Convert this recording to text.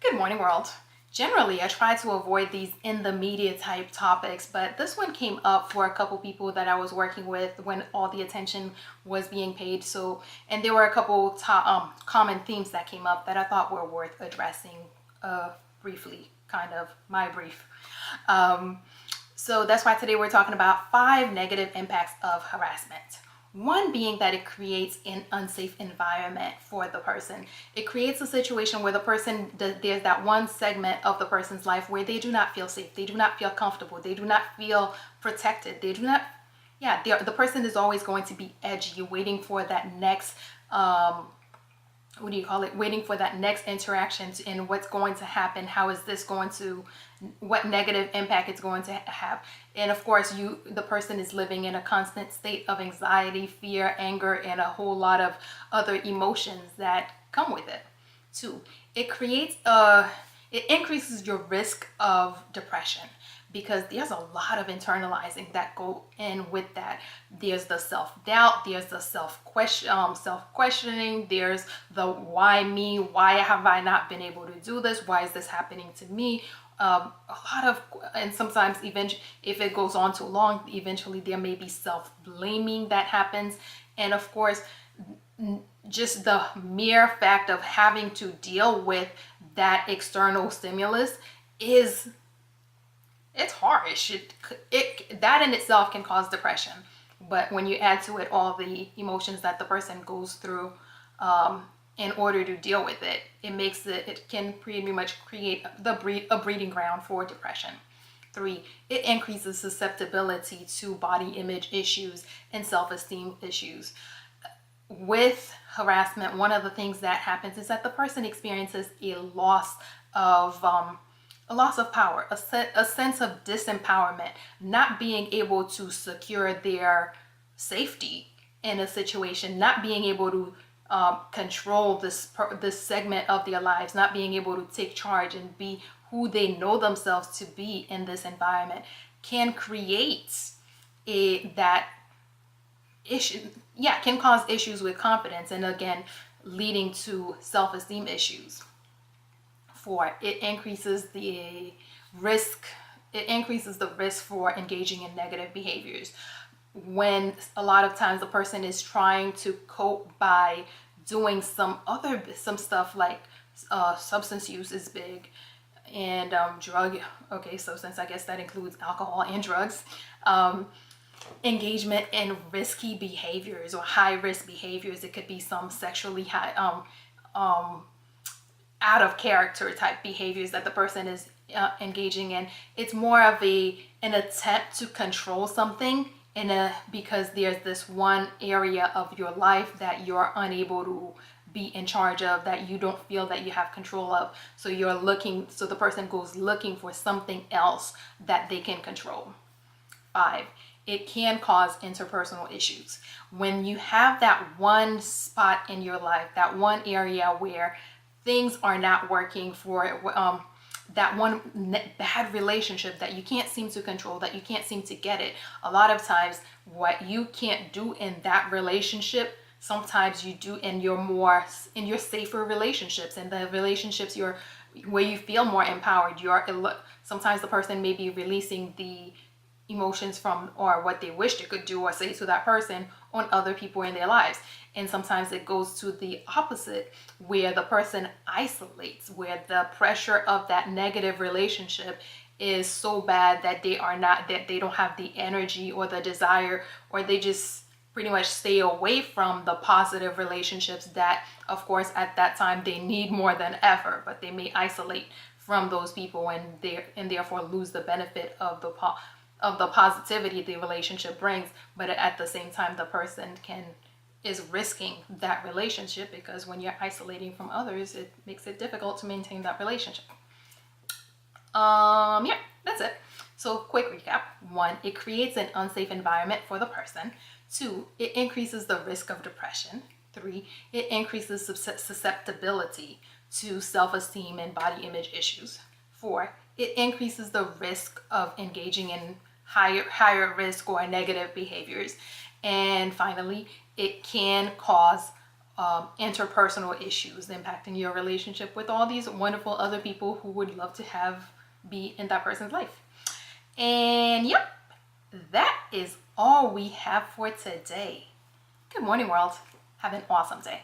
Good morning, world. Generally, I try to avoid these in the media type topics, but this one came up for a couple people that I was working with when all the attention was being paid. And there were a couple common themes that came up that I thought were worth addressing briefly, kind of my brief. So that's why today we're talking about 5 negative impacts of harassment. One being that it creates an unsafe environment for the person. It creates a situation where there's that one segment of the person's life where they do not feel safe, they do not feel comfortable, they do not feel protected, the person is always going to be edgy, waiting for that next waiting for that next interaction and what's going to happen, what negative impact it's going to have. And of course, the person is living in a constant state of anxiety, fear, anger, and a whole lot of other emotions that come with it. 2, it increases your risk of depression, because there's a lot of internalizing that go in with that. There's the self-doubt, there's the self-questioning, there's the why me, why have I not been able to do this, why is this happening to me? And sometimes even if it goes on too long, eventually there may be self-blaming that happens. And of course, just the mere fact of having to deal with that external stimulus it's harsh. That in itself can cause depression. But when you add to it all the emotions that the person goes through in order to deal with it, it can pretty much create a breeding ground for depression. 3, it increases susceptibility to body image issues and self-esteem issues. With harassment, one of the things that happens is that the person experiences a loss of power, a sense of disempowerment, not being able to secure their safety in a situation, not being able to control this segment of their lives, not being able to take charge and be who they know themselves to be in this environment, can create can cause issues with confidence, and again, leading to self-esteem issues. 4, it increases the risk for engaging in negative behaviors. When a lot of times the person is trying to cope by doing some stuff like substance use is big, and substance, I guess that includes alcohol and drugs. Engagement in risky behaviors or high risk behaviors. It could be some sexually high out of character type behaviors that the person is engaging in. It's more of an attempt to control something because there's this one area of your life that you're unable to be in charge of, that you don't feel that you have control of. So the person goes looking for something else that they can control. 5, it can cause interpersonal issues. When you have that one spot in your life, that one area where things are not working for that one bad relationship that you can't seem to control, that you can't seem to get it. A lot of times what you can't do in that relationship, sometimes you do in your safer relationships, and the relationships where you feel more empowered. Sometimes the person may be releasing the emotions from, or what they wish they could do or say to that person, on other people in their lives. And sometimes it goes to the opposite, where the person isolates, where the pressure of that negative relationship is so bad that they don't have the energy or the desire, or they just pretty much stay away from the positive relationships that, of course, at that time they need more than ever, but they may isolate from those people and therefore lose the benefit of the positivity the relationship brings. But at the same time, the person is risking that relationship, because when you're isolating from others, it makes it difficult to maintain that relationship. That's it. So quick recap. 1, it creates an unsafe environment for the person. 2, it increases the risk of depression. 3, it increases susceptibility to self-esteem and body image issues. 4, it increases the risk of engaging in higher risk or negative behaviors. And finally, it can cause interpersonal issues impacting your relationship with all these wonderful other people who would love to be in that person's life. And yep, that is all we have for today. Good morning, world. Have an awesome day.